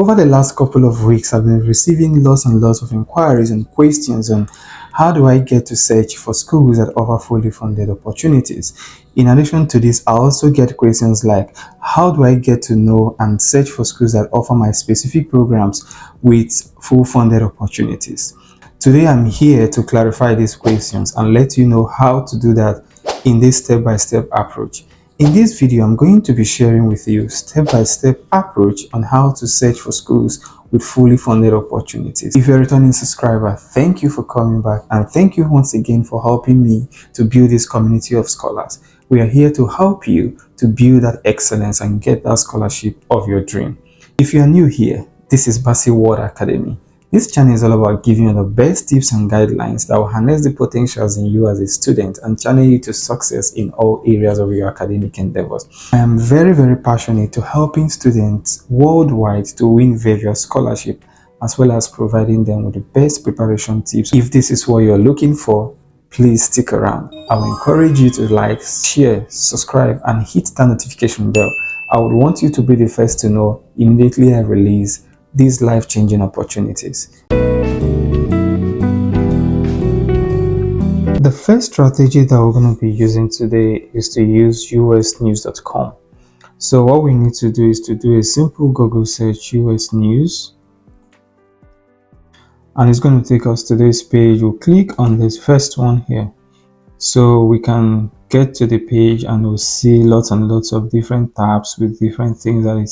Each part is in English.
Over the last couple of weeks, I've been receiving lots and lots of inquiries and questions on how do I get to search for schools that offer fully funded opportunities. In addition to this, I also get questions like, how do I get to know and search for schools that offer my specific programs with full funded opportunities? Today, I'm here to clarify these questions and let you know how to do that in this step-by-step approach. In this video, I'm going to be sharing with you step-by-step approach on how to search for schools with fully funded opportunities. If you're a returning subscriber, thank you for coming back, and thank you once again for helping me to build this community of scholars. We are here to help you to build that excellence and get that scholarship of your dream. If you are new here, this is Basi World Academy. This channel is all about giving you the best tips and guidelines that will harness the potentials in you as a student and channel you to success in all areas of your academic endeavors. I am very, very passionate to helping students worldwide to win various scholarships, as well as providing them with the best preparation tips. If this is what you're looking for, please stick around. I will encourage you to like, share, subscribe, and hit that notification bell. I would want you to be the first to know immediately I release these life-changing opportunities. The first strategy that we're going to be using today is to use usnews.com. So what we need to do is to do a simple Google search, US News, and it's going to take us to this page. We'll click on this first one here, so we can get to the page and we'll see lots and lots of different tabs with different things that it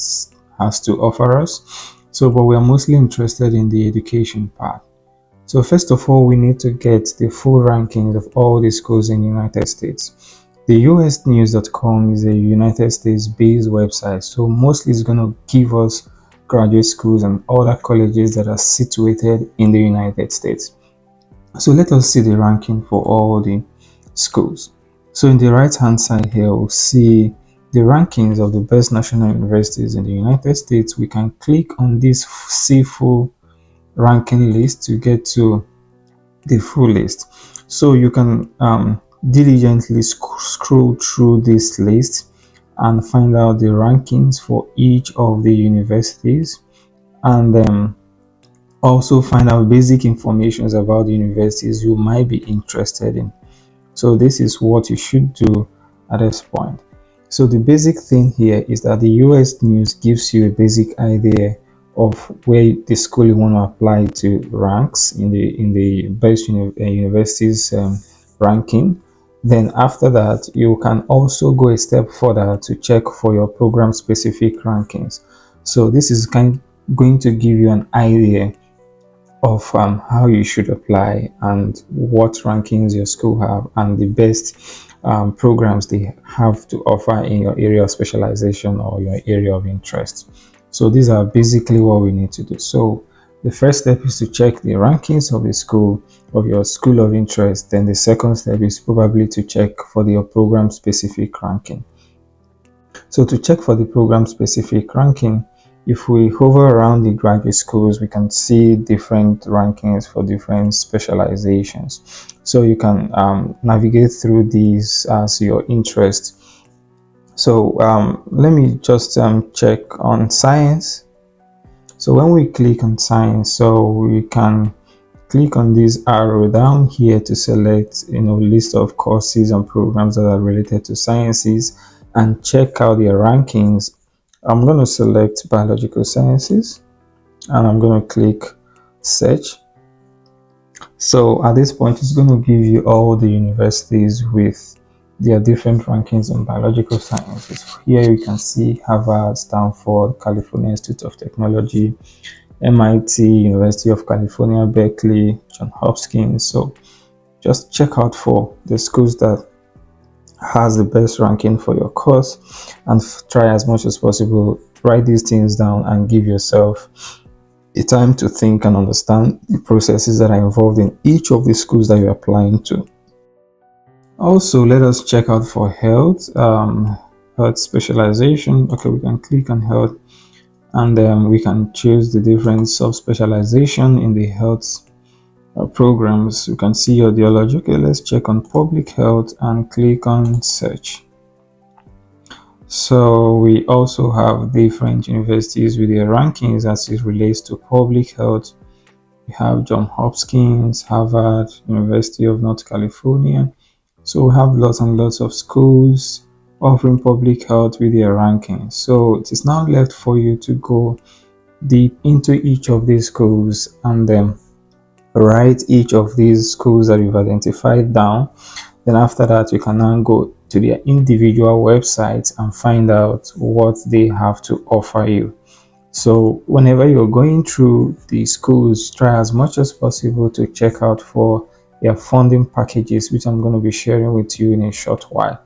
has to offer us. But we are mostly interested in the education part. So first of all, we need to get the full rankings of all the schools in the United States. The usnews.com is a United States based website, so mostly it's going to give us graduate schools and other colleges that are situated in the United States. So let us see the ranking for all the schools. So in the right hand side here, we'll see the rankings of the best national universities in the United States. We can click on this see full ranking list to get to the full list. So you can diligently scroll through this list and find out the rankings for each of the universities, and also find out basic information about the universities you might be interested in. So this is what you should do at this point. So the basic thing here is that the US News gives you a basic idea of where the school you want to apply to ranks in the best universities ranking. Then after that, you can also go a step further to check for your program specific rankings. So this is going to give you an idea of how you should apply and what rankings your school have and the best programs they have to offer in your area of specialization or your area of interest. So these are basically what we need to do. So the first step is to check the rankings of the school, of your school of interest. Then the second step is probably to check for your program specific ranking. So to check for the program specific ranking, if we hover around the graduate schools, we can see different rankings for different specializations. So you can navigate through these as your interest. So let me just check on science. So when we click on science, so we can click on this arrow down here to select list of courses and programs that are related to sciences and check out their rankings. I'm going to select biological sciences and I'm going to click search. So at this point, it's going to give you all the universities with their different rankings in biological sciences. Here you can see Harvard, Stanford, California Institute of Technology, MIT, University of California, Berkeley, Johns Hopkins. So just check out for the schools that has the best ranking for your course and try as much as possible to write these things down and give yourself a time to think and understand the processes that are involved in each of the schools that you're applying to. Also, let us check out for health specialization. Okay, we can click on health and then we can choose the different sub-specialization in the health programs. You can see your ideology. Okay, let's check on public health and click on search. So we also have different universities with their rankings as it relates to public health. We have John Hopkins, Harvard, University of North California. So we have lots and lots of schools offering public health with their rankings. So it is now left for you to go deep into each of these schools and then write each of these schools that you've identified down. Then after that, you can now go to their individual websites and find out what they have to offer you. So whenever you're going through the schools, try as much as possible to check out for their funding packages, which I'm going to be sharing with you in a short while.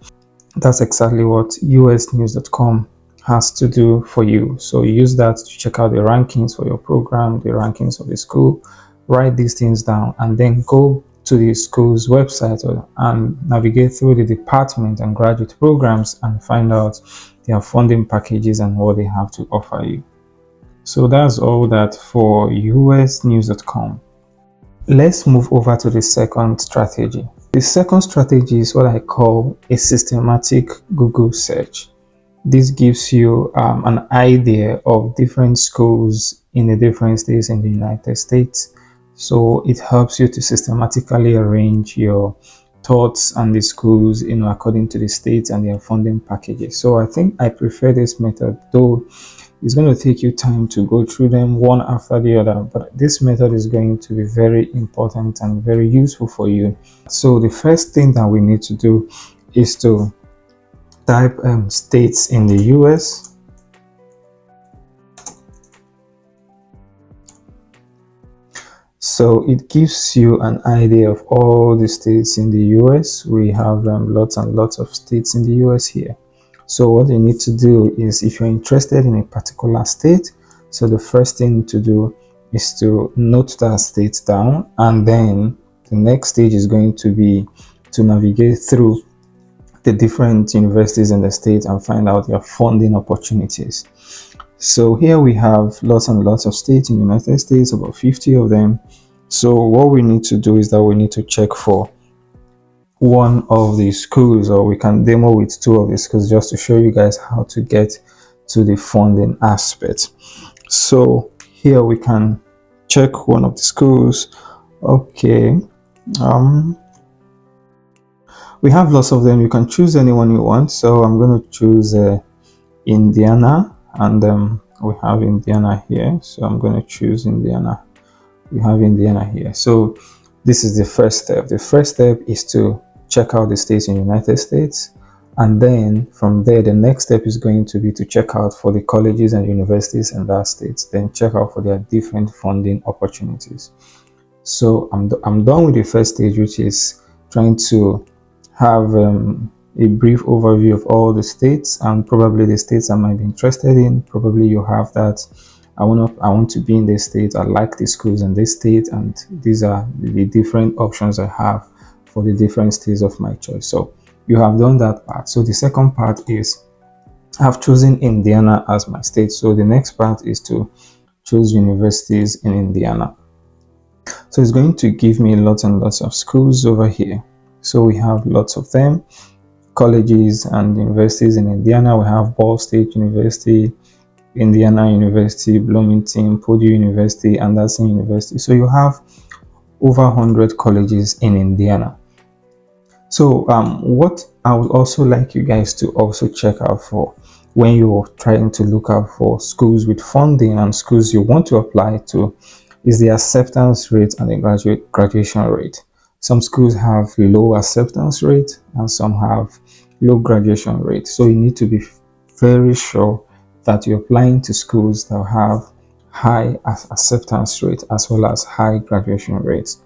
That's exactly what usnews.com has to do for you. So use that to check out the rankings for your program, the rankings of the school, write these things down, and then go to the school's website and navigate through the department and graduate programs and find out their funding packages and what they have to offer you. So that's all that for usnews.com. Let's move over to the second strategy. The second strategy is what I call a systematic Google search. This gives you an idea of different schools in the different states in the United States. So it helps you to systematically arrange your thoughts and the schools, according to the states and their funding packages. So I think I prefer this method, though it's going to take you time to go through them one after the other, but this method is going to be very important and very useful for you. So the first thing that we need to do is to type states in the US. So it gives you an idea of all the states in the US. We have lots and lots of states in the US here. So what you need to do is, if you're interested in a particular state, so the first thing to do is to note that state down, and then the next stage is going to be to navigate through the different universities in the state and find out their funding opportunities. So here we have lots and lots of states in the United States, about 50 of them. So what we need to do is that we need to check for one of the schools, or we can demo with two of the schools just to show you guys how to get to the funding aspect. So here we can check one of the schools. Okay, we have lots of them. You can choose anyone you want. So I'm going to choose Indiana, and we have Indiana here. So I'm going to choose Indiana. We have Indiana here. So this is the first step. The first step is to check out the states in the United States, and then from there the next step is going to be to check out for the colleges and universities in that state, then check out for their different funding opportunities. So I'm done with the first stage, which is trying to have a brief overview of all the states and probably the states I might be interested in. Probably you have that. I want to be in this state. I like the schools in this state, and these are the different options I have for the different states of my choice. So you have done that part. So the second part is I've chosen Indiana as my state. So the next part is to choose universities in Indiana. So it's going to give me lots and lots of schools over here. So we have lots of them, colleges and universities in Indiana. We have Ball State University, Indiana University, Bloomington, Purdue University, Anderson University. So you have over 100 colleges in Indiana. So what I would also like you guys to also check out for when you're trying to look out for schools with funding and schools you want to apply to is the acceptance rate and the graduation rate. Some schools have low acceptance rate and some have low graduation rate. So you need to be very sure that you're applying to schools that have high acceptance rate as well as high graduation rates.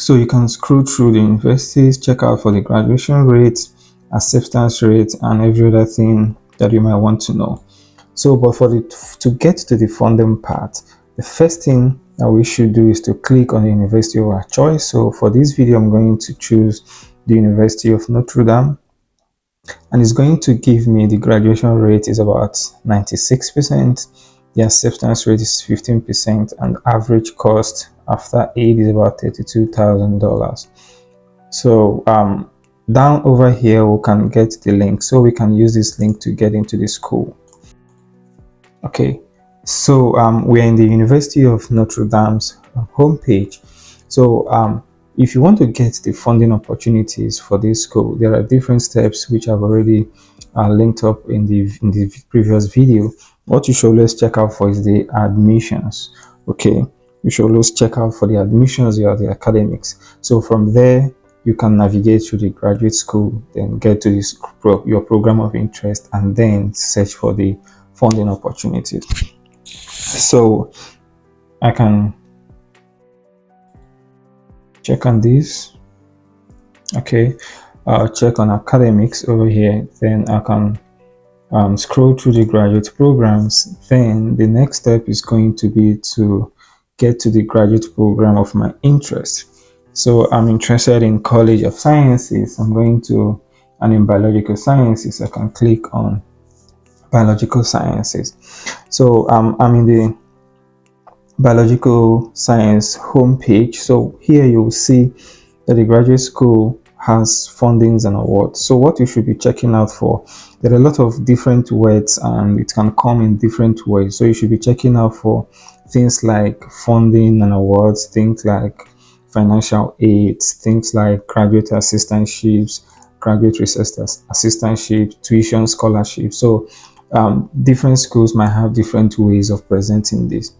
So you can scroll through the universities, check out for the graduation rate, acceptance rate, and every other thing that you might want to know. So, but to get to the funding part, the first thing that we should do is to click on the university of our choice. So for this video, I'm going to choose the University of Notre Dame, and it's going to give me the graduation rate is about 96%. The acceptance rate is 15%, and average cost after aid is about $32,000. So Down over here, we can get the link. So we can use this link to get into the school. Okay, so we're in the University of Notre Dame's homepage. So if you want to get the funding opportunities for this school, there are different steps which I've already linked up in the previous video. What you should always check out for is the admissions. Okay, you should always check out for the admissions or the academics. So from there, you can navigate to the graduate school, then get to this your program of interest, and then search for the funding opportunities. So I can check on this. Okay, I'll check on academics over here. Then I can scroll through the graduate programs. Then the next step is going to be to get to the graduate program of my interest. So I'm interested in College of Sciences. I'm going to, and in biological sciences, I can click on biological sciences. So I'm in the biological science homepage. So here you'll see that the graduate school has fundings and awards. So what you should be checking out for, there are a lot of different words and it can come in different ways. So you should be checking out for things like funding and awards, things like financial aid, things like graduate assistantships, graduate research assistantships, tuition scholarships. So different schools might have different ways of presenting this.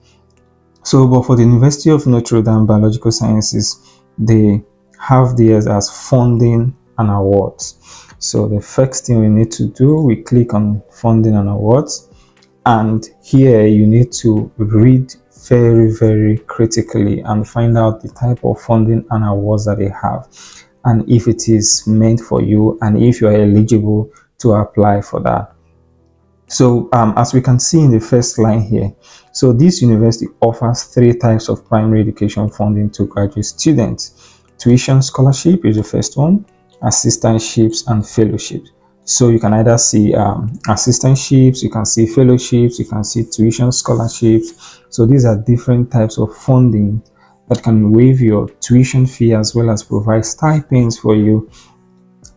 So, but for the University of Notre Dame Biological Sciences, they have theirs as funding and awards. So the first thing we need to do, we click on funding and awards, and here you need to read very critically and find out the type of funding and awards that they have, and if it is meant for you, and if you are eligible to apply for that. So as we can see in the first line here, so this university offers 3 types of primary education funding to graduate students. Tuition scholarship is the first one, assistantships and fellowships. So you can either see assistantships, you can see fellowships, you can see tuition scholarships. So these are different types of funding that can waive your tuition fee as well as provide stipends for you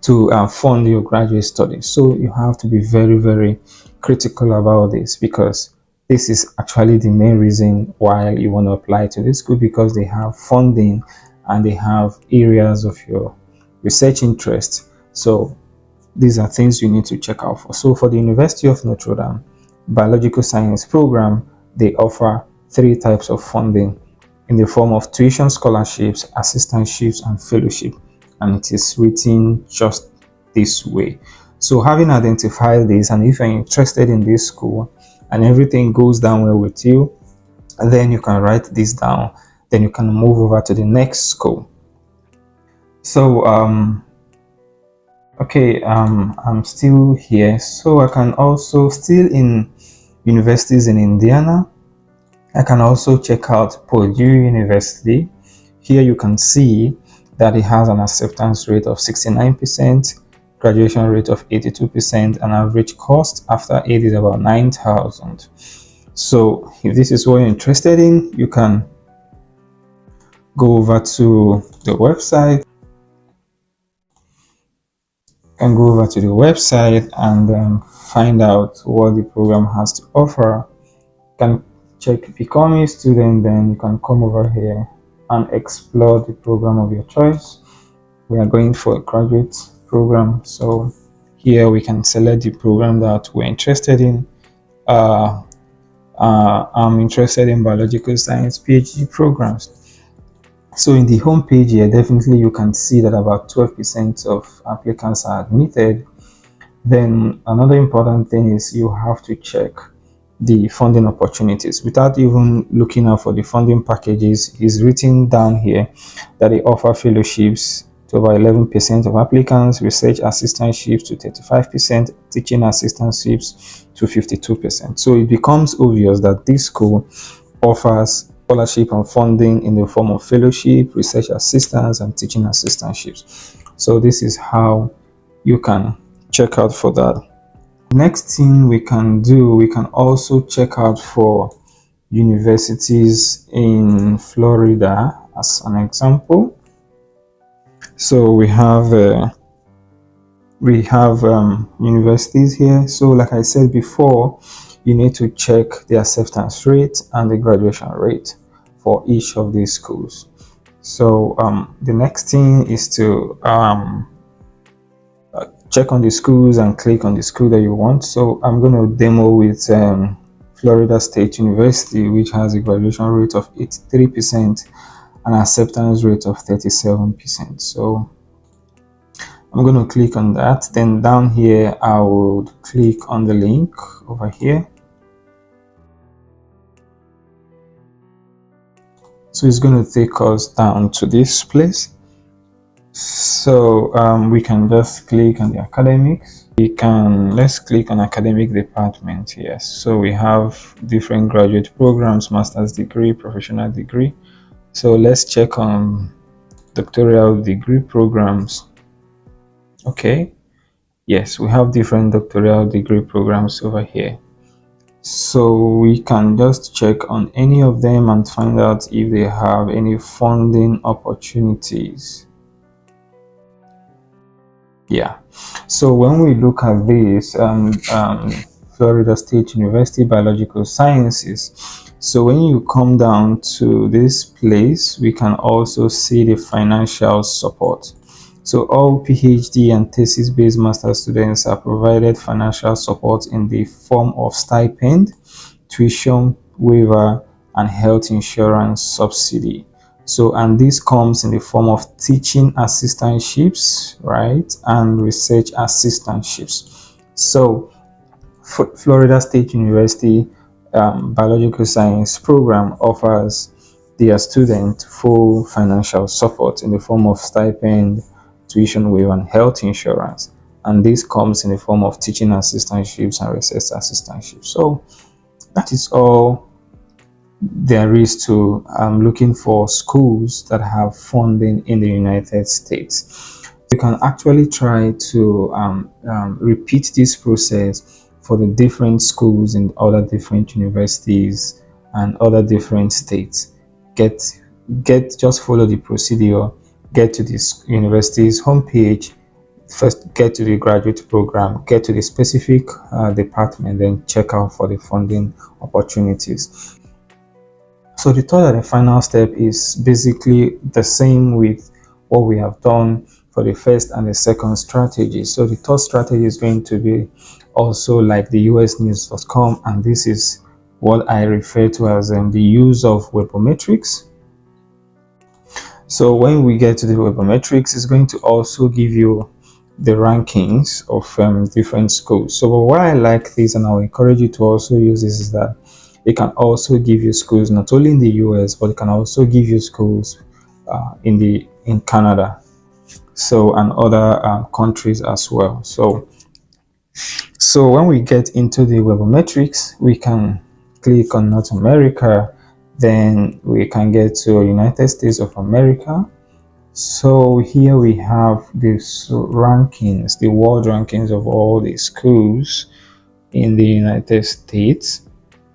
to fund your graduate studies. So you have to be very critical about this, because this is actually the main reason why you want to apply to this school, because they have funding and they have areas of your research interest. So these are things you need to check out for. So for the University of Notre Dame Biological Science program, they offer 3 types of funding in the form of tuition scholarships, assistantships, and fellowship. And it is written just this way. So having identified this, and if you're interested in this school and everything goes down well with you, then you can write this down. Then you can move over to the next school. So okay, I'm still here. So I can also, still in universities in Indiana, I can also check out Purdue University. Here you can see that it has an acceptance rate of 69%, graduation rate of 82%, and average cost after aid is about $9,000. So if this is what you're interested in, you can go over to the website. And find out what the program has to offer. You can check become a student, then you can come over here and explore the program of your choice. We are going for a graduate program, so here we can select the program that we're interested in. I'm interested in biological science PhD programs. So in the home page here, definitely you can see that about 12% of applicants are admitted. Then another important thing is you have to check the funding opportunities without even looking out for the funding packages. Is written down here that they offer fellowships to about 11% of applicants, research assistantships to 35%, teaching assistantships to 52%. So it becomes obvious that this school offers scholarship and funding in the form of fellowship, research assistants, and teaching assistantships. So this is how you can check out for that. Next thing we can do, we can also check out for universities in Florida as an example. So we have we have universities here. So like I said before, you need to check the acceptance rate and the graduation rate for each of these schools. So the next thing is to check on the schools and click on the school that you want. So I'm going to demo with Florida State University, which has a graduation rate of 83% and acceptance rate of 37%. So I'm going to click on that. Then down here, I will click on the link over here. So it's going to take us down to this place. So we can just click on the academics. Let's click on academic department. Yes. So we have different graduate programs, master's degree, professional degree. So let's check on doctoral degree programs. Okay. Yes, we have different doctoral degree programs over here. So we can just check on any of them and find out if they have any funding opportunities. Yeah. So when we look at this, Florida State University Biological Sciences. So when you come down to this place, we can also see the financial support. So all PhD and thesis-based master students are provided financial support in the form of stipend, tuition waiver, and health insurance subsidy. So, and this comes in the form of teaching assistantships, right, and research assistantships. So, Florida State University Biological Science program offers their student full financial support in the form of stipend, tuition waiver, and health insurance. And this comes in the form of teaching assistantships and research assistantships. So, that is all there is to looking for schools that have funding in the United States. You can actually try to repeat this process for the different schools in other different universities and other different states. Just follow the procedure, get to this university's homepage, first get to the graduate program, get to the specific department, then check out for the funding opportunities. So the third and the final step is basically the same with what we have done for the first and the second strategy. So the third strategy is going to be also like the usnews.com, and this is what I refer to as the use of webometrics. So when we get to the webometrics, it's going to also give you the rankings of different schools. So why I like this, and I'll encourage you to also use this, is that it can also give you schools not only in the US, but it can also give you schools in Canada, so, and other countries as well. So when we get into the webometrics, we can click on North America, then we can get to United States of America. So here we have these rankings, the world rankings of all the schools in the United States.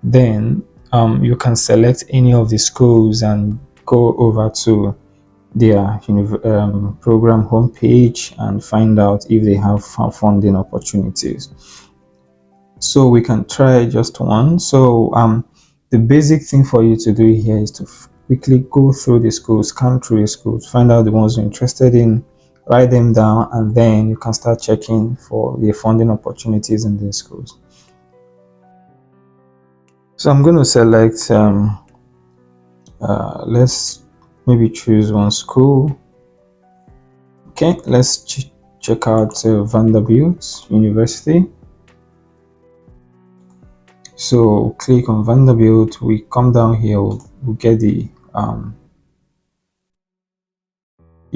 Then you can select any of the schools and go over to their program homepage and find out if they have funding opportunities. So we can try just one. So the basic thing for you to do here is to quickly go through the schools, scan through the schools, find out the ones you're interested in, write them down, and then you can start checking for the funding opportunities in these schools. So I'm going to select, let's maybe choose one school. Okay, let's check out Vanderbilt University. So click on Vanderbilt, we come down here, we'll get the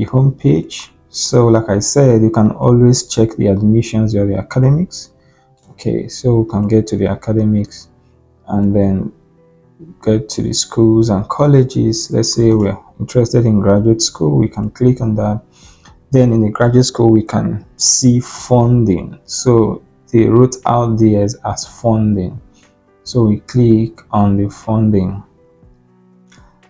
home page. So like I said, you can always check the admissions or the academics. Okay, so we can get to the academics and then get to the schools and colleges. Let's say we're interested in graduate school, we can click on that. Then in the graduate school, we can see funding. So they wrote out there as funding. So we click on the funding.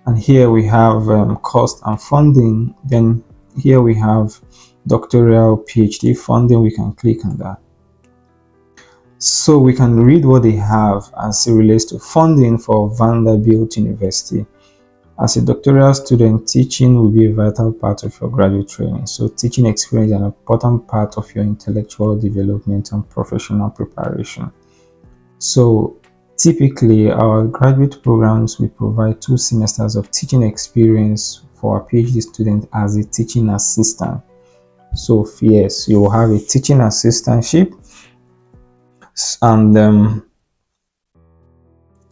And here we have cost and funding. Then here we have doctoral PhD funding, we can click on that. So we can read what they have as it relates to funding for Vanderbilt University. As a doctoral student, teaching will be a vital part of your graduate training. So teaching experience is an important part of your intellectual development and professional preparation. So typically, our graduate programs will provide 2 semesters of teaching experience for a PhD student as a teaching assistant. So yes, you will have a teaching assistantship, and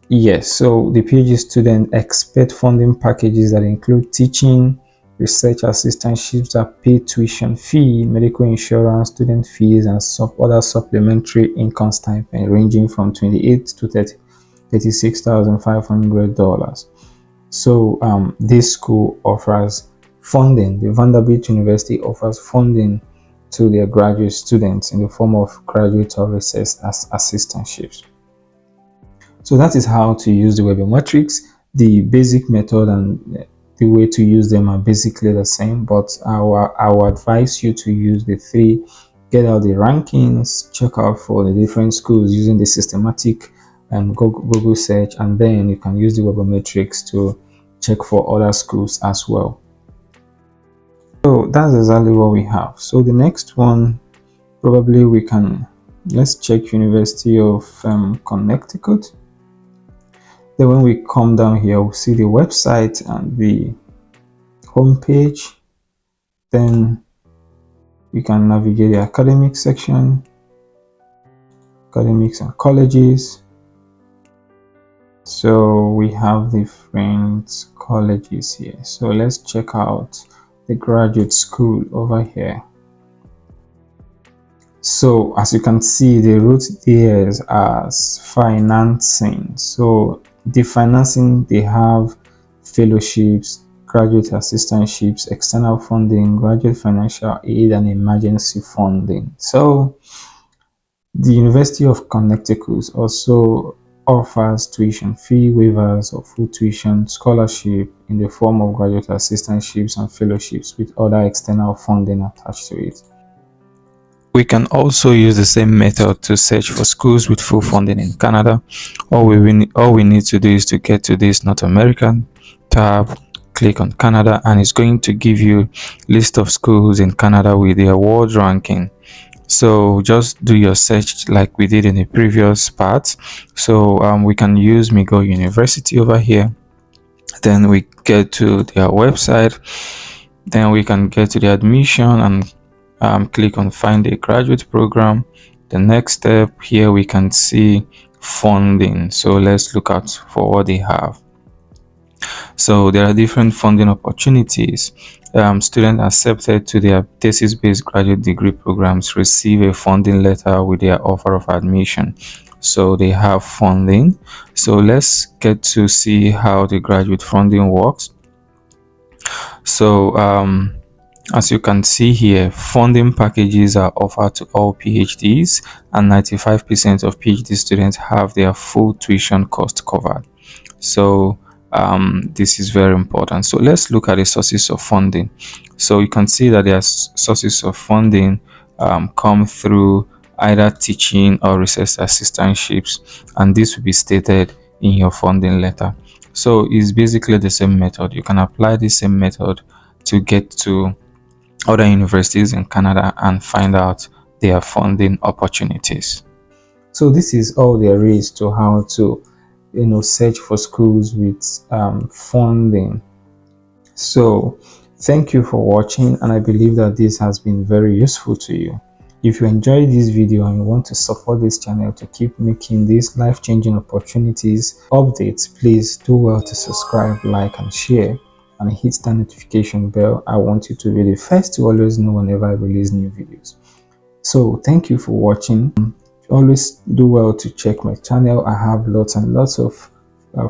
yes, so the PhD student expect funding packages that include teaching, research assistantships that pay tuition fee, medical insurance, student fees, and other supplementary income stipend ranging from $28,000 to $36,500. So this school offers funding. The Vanderbilt University offers funding to their graduate students in the form of graduate or research assistantships. So that is how to use the webmetrics. The basic method and the way to use them are basically the same, but I will advise you to use the 3. Get out the rankings, check out for the different schools using the systematic Google search, and then you can use the webmetrics to check for other schools as well. So that's exactly what we have. So the next one, probably let's check University of Connecticut. Then when we come down here, we'll see the website and the homepage. Then we can navigate the academic section, academics and colleges. So we have different colleges here. So let's check out the graduate school over here. So as you can see, they wrote there as financing. So the financing, they have fellowships, graduate assistantships, external funding, graduate financial aid, and emergency funding. So the University of Connecticut also offers tuition fee waivers or full tuition scholarship in the form of graduate assistantships and fellowships with other external funding attached to it. We can also use the same method to search for schools with full funding in Canada. All we need to do is to get to this North American tab, click on Canada, and it's going to give you list of schools in Canada with their world ranking. So just do your search like we did in the previous part. So we can use McGill University over here. Then we get to their website. Then we can get to the admission and click on find a graduate program. The next step here, we can see funding. So let's look out for what they have. So there are different funding opportunities. Students accepted to their thesis-based graduate degree programs receive a funding letter with their offer of admission. So they have funding. So let's get to see how the graduate funding works. So as you can see here, funding packages are offered to all PhDs, and 95% of PhD students have their full tuition cost covered. So this is very important. So let's look at the sources of funding. So you can see that their sources of funding come through either teaching or research assistantships, and this will be stated in your funding letter. So it's basically the same method. You can apply the same method to get to other universities in Canada and find out their funding opportunities. So this is all there is to how to search for schools with funding. So thank you for watching, and I believe that this has been very useful to you. If you enjoyed this video and you want to support this channel to keep making these life-changing opportunities updates, please do well to subscribe, like, and share, and hit that notification bell. I want you to be the first to always know whenever I release new videos. So thank you for watching. Always do well to check my channel. I have lots and lots of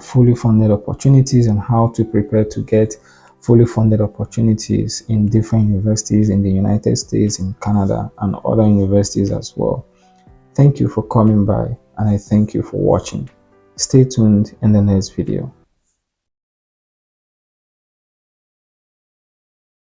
fully funded opportunities and how to prepare to get fully funded opportunities in different universities in the United States, in Canada, and other universities as well. Thank you for coming by, and I thank you for watching. Stay tuned in the next video.